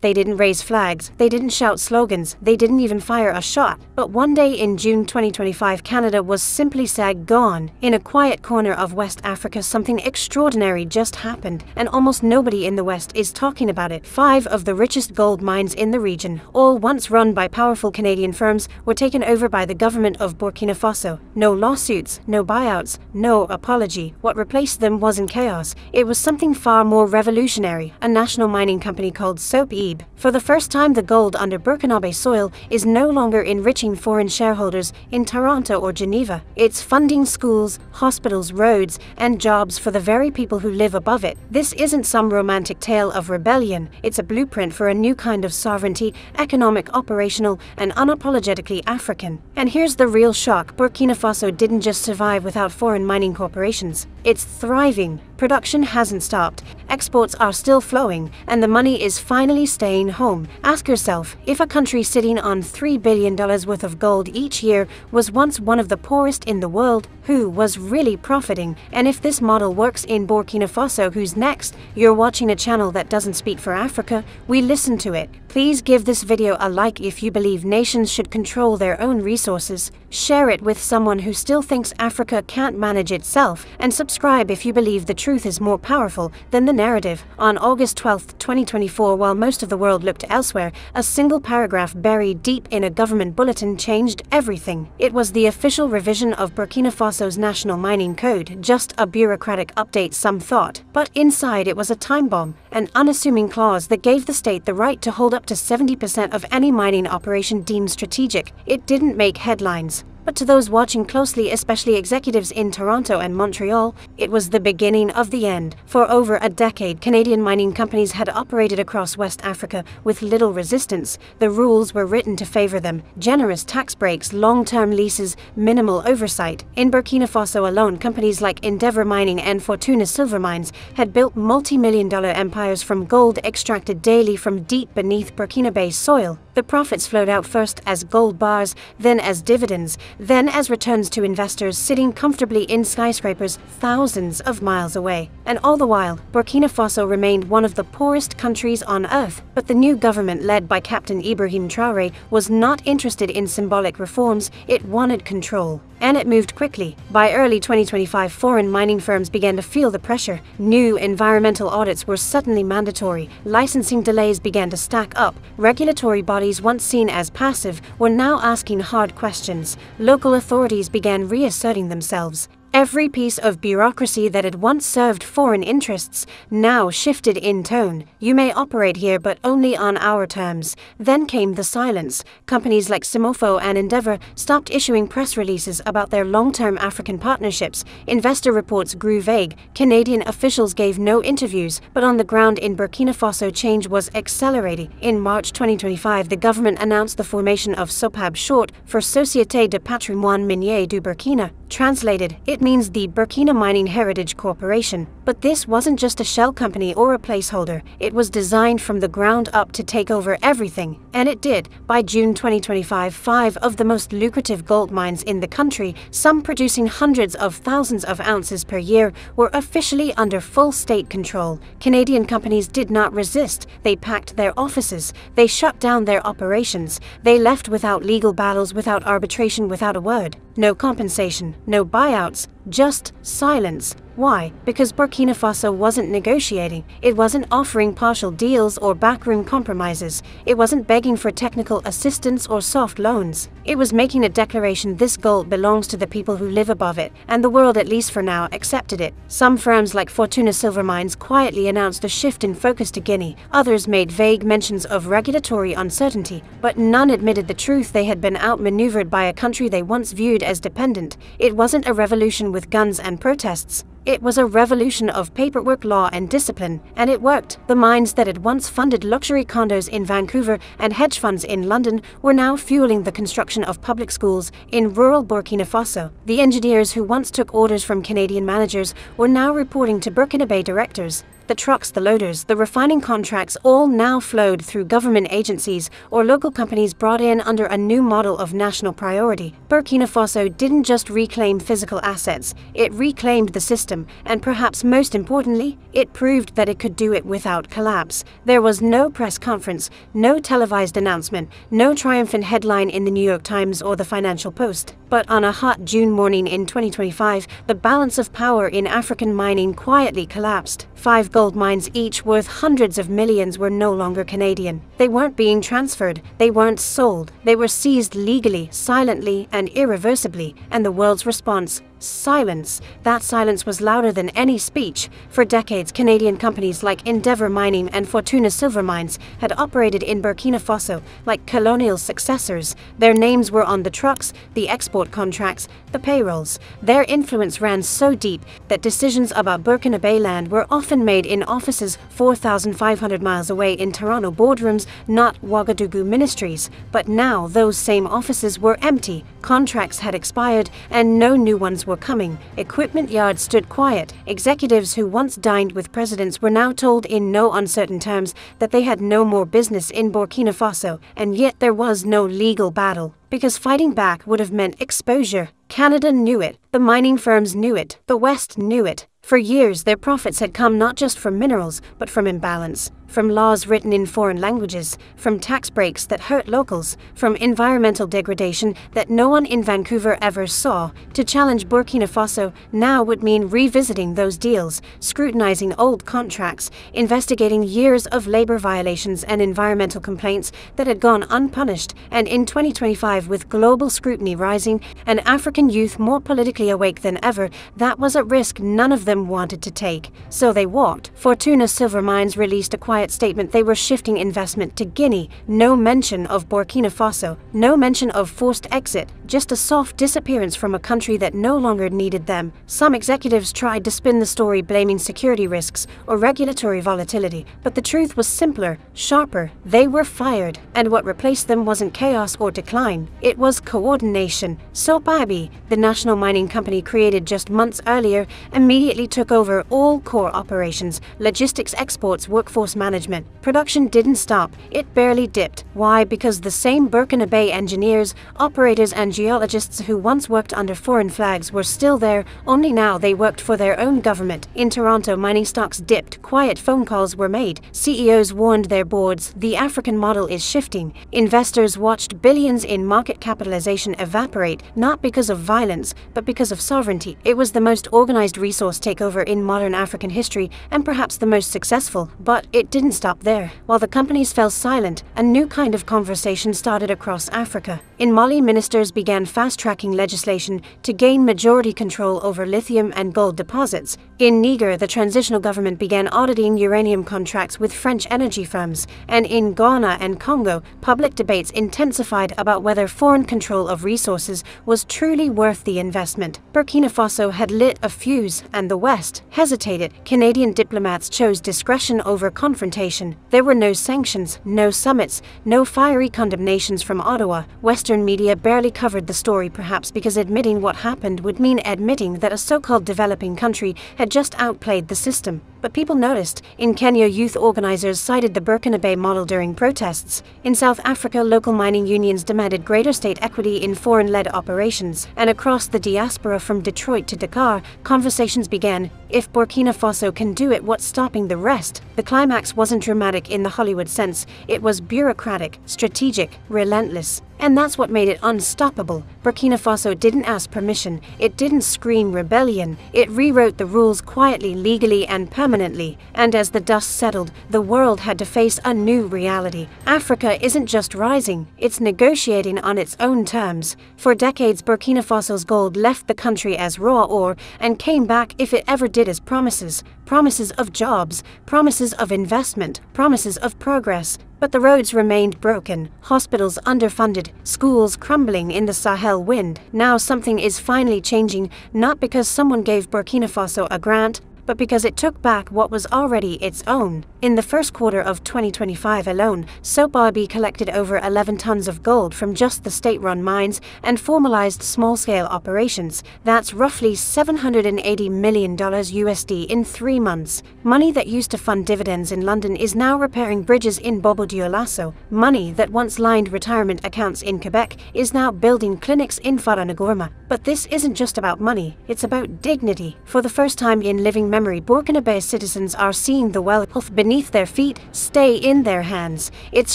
They didn't raise flags, they didn't shout slogans, they didn't even fire a shot. But one day in June 2025, Canada was simply said gone. In a quiet corner of West Africa, something extraordinary just happened, and almost nobody in the West is talking about it. 5 of the richest gold mines in the region, all once run by powerful Canadian firms, were taken over by the government of Burkina Faso. No lawsuits, no buyouts, no apology. What replaced them wasn't chaos. It was something far more revolutionary, a national mining company called SOPEB. For the first time, the gold under Burkinabe soil is no longer enriching foreign shareholders in Toronto or Geneva. It's funding schools, hospitals, roads, and jobs for the very people who live above it. This isn't some romantic tale of rebellion. It's a blueprint for a new kind of sovereignty, economic, operational, and unapologetically African. And here's the real shock. Burkina Faso didn't just survive without foreign mining corporations. It's thriving. Production hasn't stopped, exports are still flowing, and the money is finally staying home. Ask yourself, if a country sitting on $3 billion worth of gold each year was once one of the poorest in the world, who was really profiting? And if this model works in Burkina Faso, who's next? You're watching a channel that doesn't speak for Africa. We listen to it. Please give this video a like if you believe nations should control their own resources. Share it with someone who still thinks Africa can't manage itself, and subscribe if you believe the truth is more powerful than the narrative. On August 12, 2024, while most of the world looked elsewhere, a single paragraph buried deep in a government bulletin changed everything. It was the official revision of Burkina Faso's national mining code, just a bureaucratic update, some thought. But inside it was a time bomb, an unassuming clause that gave the state the right to hold up to 70% of any mining operation deemed strategic. It didn't make headlines. But to those watching closely, especially executives in Toronto and Montreal, it was the beginning of the end. For over a decade, Canadian mining companies had operated across West Africa with little resistance. The rules were written to favor them: generous tax breaks, long-term leases, minimal oversight. In Burkina Faso alone, companies like Endeavour Mining and Fortuna Silver Mines had built multi-million-dollar empires from gold extracted daily from deep beneath Burkinabe soil. The profits flowed out first as gold bars, then as dividends, then as returns to investors sitting comfortably in skyscrapers thousands of miles away. And all the while, Burkina Faso remained one of the poorest countries on earth. But the new government, led by Captain Ibrahim Traoré, was not interested in symbolic reforms. It wanted control. And it moved quickly. By early 2025, foreign mining firms began to feel the pressure. New environmental audits were suddenly mandatory. Licensing delays began to stack up. Regulatory bodies, once seen as passive, were now asking hard questions. Local authorities began reasserting themselves. Every piece of bureaucracy that had once served foreign interests now shifted in tone. You may operate here, but only on our terms. Then came the silence. Companies like Simofo and Endeavour stopped issuing press releases about their long-term African partnerships. Investor reports grew vague. Canadian officials gave no interviews, but on the ground in Burkina Faso, change was accelerating. In March 2025, the government announced the formation of SOPEB, short for Société de Patrimoine Minier du Burkina. Translated, it means the Burkina Mining Heritage Corporation. But this wasn't just a shell company or a placeholder. It was designed from the ground up to take over everything. And it did. By June 2025, 5 of the most lucrative gold mines in the country, some producing hundreds of thousands of ounces per year, were officially under full state control. Canadian companies did not resist. They packed their offices. They shut down their operations. They left without legal battles, without arbitration, without a word. No compensation, no buyouts, just silence. Why? Because Burkina Faso wasn't negotiating. It wasn't offering partial deals or backroom compromises. It wasn't begging for technical assistance or soft loans. It was making a declaration: this gold belongs to the people who live above it, and the world, at least for now, accepted it. Some firms like Fortuna Silver Mines quietly announced a shift in focus to Guinea. Others made vague mentions of regulatory uncertainty, but none admitted the truth: they had been outmaneuvered by a country they once viewed as dependent. It wasn't a revolution with guns and protests. It was a revolution of paperwork, law, and discipline, and it worked. The mines that had once funded luxury condos in Vancouver and hedge funds in London were now fueling the construction of public schools in rural Burkina Faso. The engineers who once took orders from Canadian managers were now reporting to Burkinabe directors. The trucks, the loaders, the refining contracts all now flowed through government agencies or local companies brought in under a new model of national priority. Burkina Faso didn't just reclaim physical assets, it reclaimed the system, and perhaps most importantly, it proved that it could do it without collapse. There was no press conference, no televised announcement, no triumphant headline in the New York Times or the Financial Post. But on a hot June morning in 2025, the balance of power in African mining quietly collapsed. 5 gold mines, each worth hundreds of millions, were no longer Canadian. They weren't being transferred, they weren't sold, they were seized legally, silently, and irreversibly. And the world's response? Silence. That silence was louder than any speech. For decades, Canadian companies like Endeavour Mining and Fortuna Silver Mines had operated in Burkina Faso like colonial successors. Their names were on the trucks, the export contracts, the payrolls. Their influence ran so deep that decisions about Burkina Bay land were often made in offices 4,500 miles away in Toronto boardrooms, not Ouagadougou ministries. But now those same offices were empty, contracts had expired, and no new ones were coming. Equipment yards stood quiet. Executives who once dined with presidents were now told in no uncertain terms that they had no more business in Burkina Faso, and yet there was no legal battle. Because fighting back would have meant exposure. Canada knew it. The mining firms knew it. The West knew it. For years, their profits had come not just from minerals, but from imbalance, from laws written in foreign languages, from tax breaks that hurt locals, from environmental degradation that no one in Vancouver ever saw. To challenge Burkina Faso now would mean revisiting those deals, scrutinizing old contracts, investigating years of labor violations and environmental complaints that had gone unpunished. And in 2025, with global scrutiny rising and African youth more politically awake than ever, that was a risk none of them wanted to take. So they walked. Fortuna Silver Mines released a quiet statement they were shifting investment to Guinea. No mention of Burkina Faso, no mention of forced exit, just a soft disappearance from a country that no longer needed them. Some executives tried to spin the story blaming security risks or regulatory volatility, but the truth was simpler, sharper. They were fired, and what replaced them wasn't chaos or decline. It was coordination. Sopabi, the national mining company created just months earlier, immediately took over all core operations, logistics, exports, workforce management. Production didn't stop, it barely dipped. Why? Because the same Burkina Bay engineers, operators and geologists who once worked under foreign flags were still there, only now they worked for their own government. In Toronto, mining stocks dipped, quiet phone calls were made, CEOs warned their boards, the African model is shifting. Investors watched billions in market capitalization evaporate, not because of violence, but because of sovereignty. It was the most organized resource takeover in modern African history, and perhaps the most successful. But it didn't stop there. While the companies fell silent, a new kind of conversation started across Africa. In Mali, ministers began fast-tracking legislation to gain majority control over lithium and gold deposits. In Niger, the transitional government began auditing uranium contracts with French energy firms. And in Ghana and Congo, public debates intensified about whether foreign control of resources was truly worth the investment. Burkina Faso had lit a fuse, and the West hesitated. Canadian diplomats chose discretion over confrontation. There were no sanctions, no summits, no fiery condemnations from Ottawa. Western media barely covered the story, perhaps because admitting what happened would mean admitting that a so-called developing country had just outplayed the system. But people noticed. In Kenya, youth organizers cited the Burkina Bay model during protests. In South Africa, local mining unions demanded greater state equity in foreign-led operations. And across the diaspora from Detroit to Dakar, conversations began. If Burkina Faso can do it, what's stopping the rest? The climax wasn't dramatic in the Hollywood sense. It was bureaucratic, strategic, relentless. And that's what made it unstoppable. Burkina Faso didn't ask permission. It didn't scream rebellion. It rewrote the rules quietly, legally, and permanently. And as the dust settled, the world had to face a new reality. Africa isn't just rising, it's negotiating on its own terms. For decades, Burkina Faso's gold left the country as raw ore and came back, if it ever did, as promises. Promises of jobs, promises of investment, promises of progress. But the roads remained broken, hospitals underfunded, schools crumbling in the Sahel wind. Now something is finally changing, not because someone gave Burkina Faso a grant, but because it took back what was already its own. In the first quarter of 2025 alone, Sopabi collected over 11 tons of gold from just the state-run mines and formalized small-scale operations. That's roughly $780 million USD in 3 months. Money that used to fund dividends in London is now repairing bridges in Bobo Dioulasso. Money that once lined retirement accounts in Quebec is now building clinics in Faranagorma. But this isn't just about money, it's about dignity. For the first time in living memory, Burkina Faso citizens are seeing the wealth beneath their feet stay in their hands. It's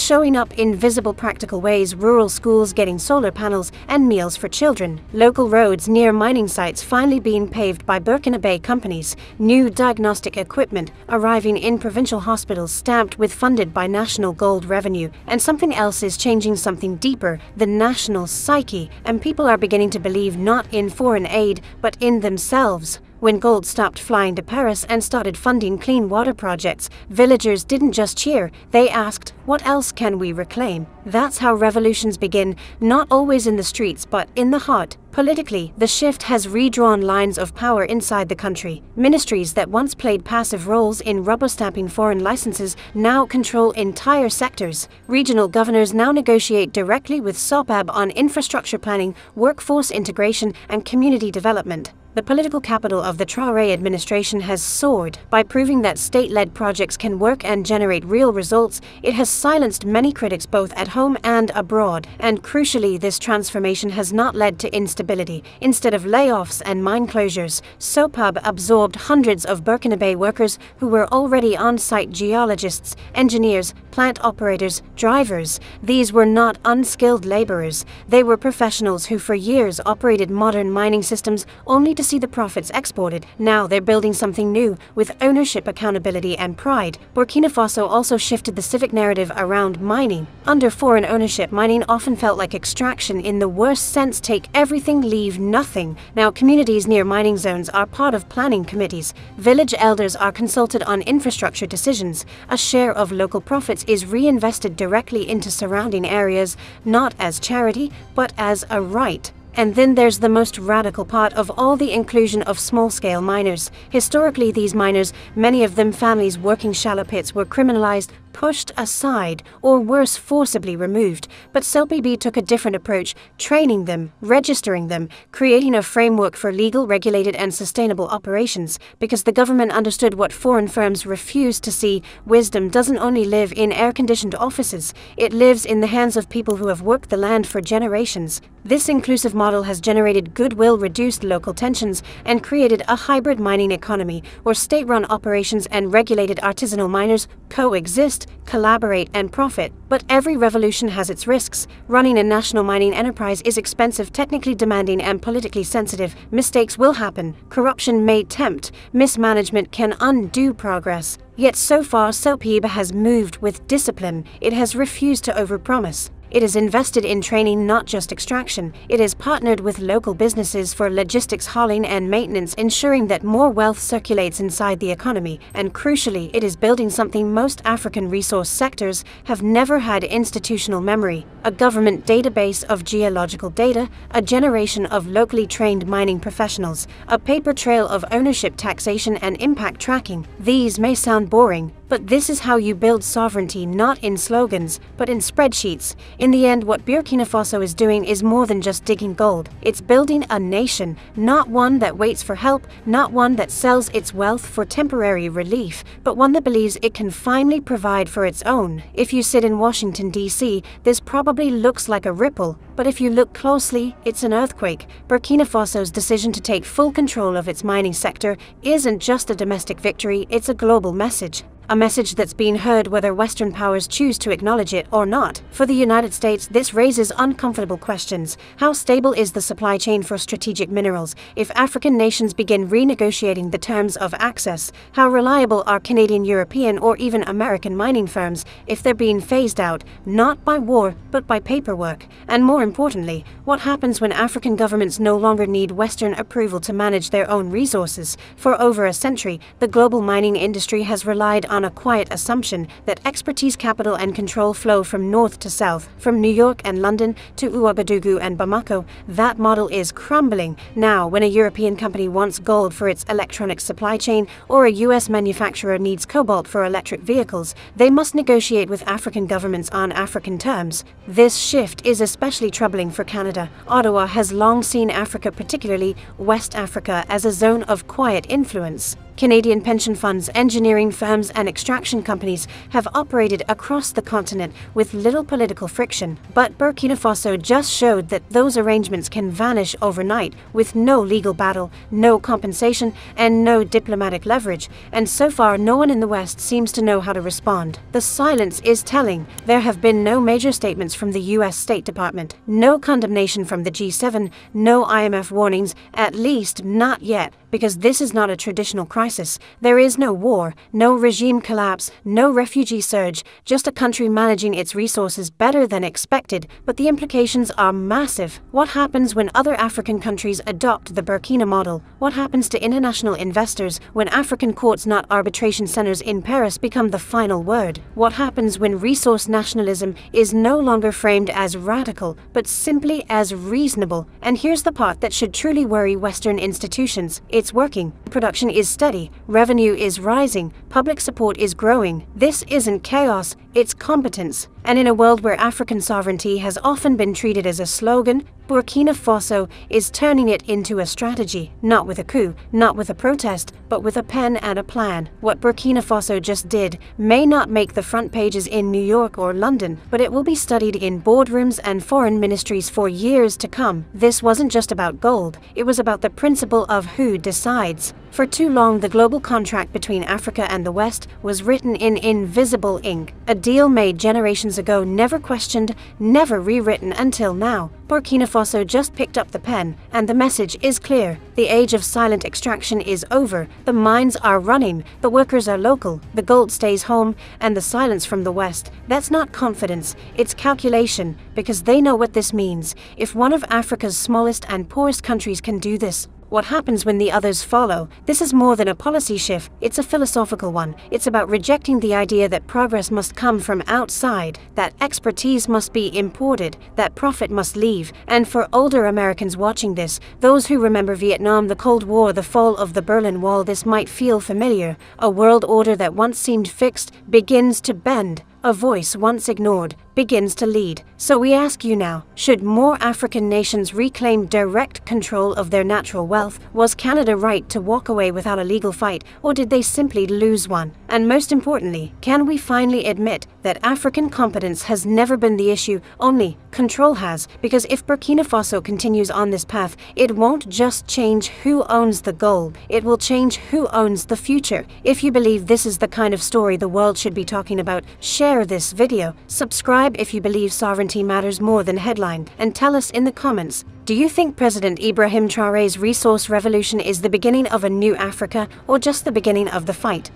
showing up in visible practical ways: rural schools getting solar panels and meals for children, local roads near mining sites finally being paved by Burkina Faso companies, new diagnostic equipment arriving in provincial hospitals stamped with funded by national gold revenue. And something else is changing, something deeper: the national psyche, and people are beginning to believe not in foreign aid, but in themselves. When gold stopped flying to Paris and started funding clean water projects, villagers didn't just cheer, they asked, what else can we reclaim? That's how revolutions begin, not always in the streets, but in the heart. Politically, the shift has redrawn lines of power inside the country. Ministries that once played passive roles in rubber-stamping foreign licenses now control entire sectors. Regional governors now negotiate directly with SOPAB on infrastructure planning, workforce integration, and community development. The political capital of the Traoré administration has soared. By proving that state-led projects can work and generate real results, it has silenced many critics both at home and abroad. And crucially, this transformation has not led to instability. Instead of layoffs and mine closures, SOPAB absorbed hundreds of Burkina Faso workers who were already on-site: geologists, engineers, plant operators, drivers. These were not unskilled laborers. They were professionals who for years operated modern mining systems only to see the profits exported. Now they're building something new, with ownership, accountability, and pride. Burkina Faso also shifted the civic narrative around mining. Under foreign ownership, mining often felt like extraction in the worst sense: take everything, leave nothing. Now communities near mining zones are part of planning committees. Village elders are consulted on infrastructure decisions. A share of local profits is reinvested directly into surrounding areas, not as charity, but as a right. And then there's the most radical part of all: the inclusion of small-scale miners. Historically, these miners, many of them families working shallow pits, were criminalized, pushed aside, or worse, forcibly removed. But SOPAB took a different approach, training them, registering them, creating a framework for legal, regulated, and sustainable operations. Because the government understood what foreign firms refused to see: wisdom doesn't only live in air-conditioned offices, it lives in the hands of people who have worked the land for generations. This inclusive model has generated goodwill, reduced local tensions, and created a hybrid mining economy where state-run operations and regulated artisanal miners coexist, collaborate, and profit. But every revolution has its risks. Running a national mining enterprise is expensive, technically demanding, and politically sensitive. Mistakes will happen. Corruption may tempt. Mismanagement can undo progress. Yet so far, SOPAB has moved with discipline. It has refused to overpromise. It has invested in training, not just extraction. It has partnered with local businesses for logistics, hauling, and maintenance, ensuring that more wealth circulates inside the economy. And crucially, it is building something most African resource sectors have never had: institutional memory. A government database of geological data, a generation of locally trained mining professionals, a paper trail of ownership, taxation, and impact tracking. These may sound boring, but this is how you build sovereignty, not in slogans, but in spreadsheets. In the end, what Burkina Faso is doing is more than just digging gold. It's building a nation, not one that waits for help, not one that sells its wealth for temporary relief, but one that believes it can finally provide for its own. If you sit in Washington, D.C., this probably looks like a ripple, but if you look closely, it's an earthquake. Burkina Faso's decision to take full control of its mining sector isn't just a domestic victory, it's a global message. A message that's being heard whether Western powers choose to acknowledge it or not. For the United States, this raises uncomfortable questions. How stable is the supply chain for strategic minerals if African nations begin renegotiating the terms of access? How reliable are Canadian, European, or even American mining firms if they're being phased out, not by war, but by paperwork? And more importantly, what happens when African governments no longer need Western approval to manage their own resources? For over a century, the global mining industry has relied on a quiet assumption that expertise, capital, and control flow from north to south, from New York and London to Ouagadougou and Bamako. That model is crumbling. Now, when a European company wants gold for its electronic supply chain, or a US manufacturer needs cobalt for electric vehicles, they must negotiate with African governments on African terms. This shift is especially troubling for Canada. Ottawa has long seen Africa, particularly West Africa, as a zone of quiet influence. Canadian pension funds, engineering firms, and extraction companies have operated across the continent with little political friction. But Burkina Faso just showed that those arrangements can vanish overnight with no legal battle, no compensation, and no diplomatic leverage. And so far, no one in the West seems to know how to respond. The silence is telling. There have been no major statements from the US State Department, no condemnation from the G7, no IMF warnings, at least not yet. Because this is not a traditional crisis. There is no war, no regime collapse, no refugee surge, just a country managing its resources better than expected, but the implications are massive. What happens when other African countries adopt the Burkina model? What happens to international investors when African courts, not arbitration centers in Paris, become the final word? What happens when resource nationalism is no longer framed as radical, but simply as reasonable? And here's the part that should truly worry Western institutions. It's working. Production is steady. Revenue is rising. Public support is growing. This isn't chaos, it's competence. And in a world where African sovereignty has often been treated as a slogan, Burkina Faso is turning it into a strategy. Not with a coup, not with a protest, but with a pen and a plan. What Burkina Faso just did may not make the front pages in New York or London, but it will be studied in boardrooms and foreign ministries for years to come. This wasn't just about gold, it was about the principle of who decides. For too long, the global contract between Africa and the West was written in invisible ink. A deal made generations ago, never questioned, never rewritten until now. Burkina Faso just picked up the pen, and the message is clear. The age of silent extraction is over. The mines are running, the workers are local, the gold stays home, and the silence from the West. That's not confidence, it's calculation, because they know what this means. If one of Africa's smallest and poorest countries can do this, what happens when the others follow? This is more than a policy shift, it's a philosophical one. It's about rejecting the idea that progress must come from outside, that expertise must be imported, that profit must leave. And for older Americans watching this, those who remember Vietnam, the Cold War, the fall of the Berlin Wall, this might feel familiar. A world order that once seemed fixed begins to bend. A voice once ignored begins to lead. So we ask you now, should more African nations reclaim direct control of their natural wealth? Was Canada right to walk away without a legal fight, or did they simply lose one? And most importantly, can we finally admit that African competence has never been the issue, only control has? Because if Burkina Faso continues on this path, it won't just change who owns the gold, it will change who owns the future. If you believe this is the kind of story the world should be talking about, share this video, subscribe if you believe sovereignty matters more than headline, and tell us in the comments, do you think President Ibrahim Traoré's resource revolution is the beginning of a new Africa, or just the beginning of the fight?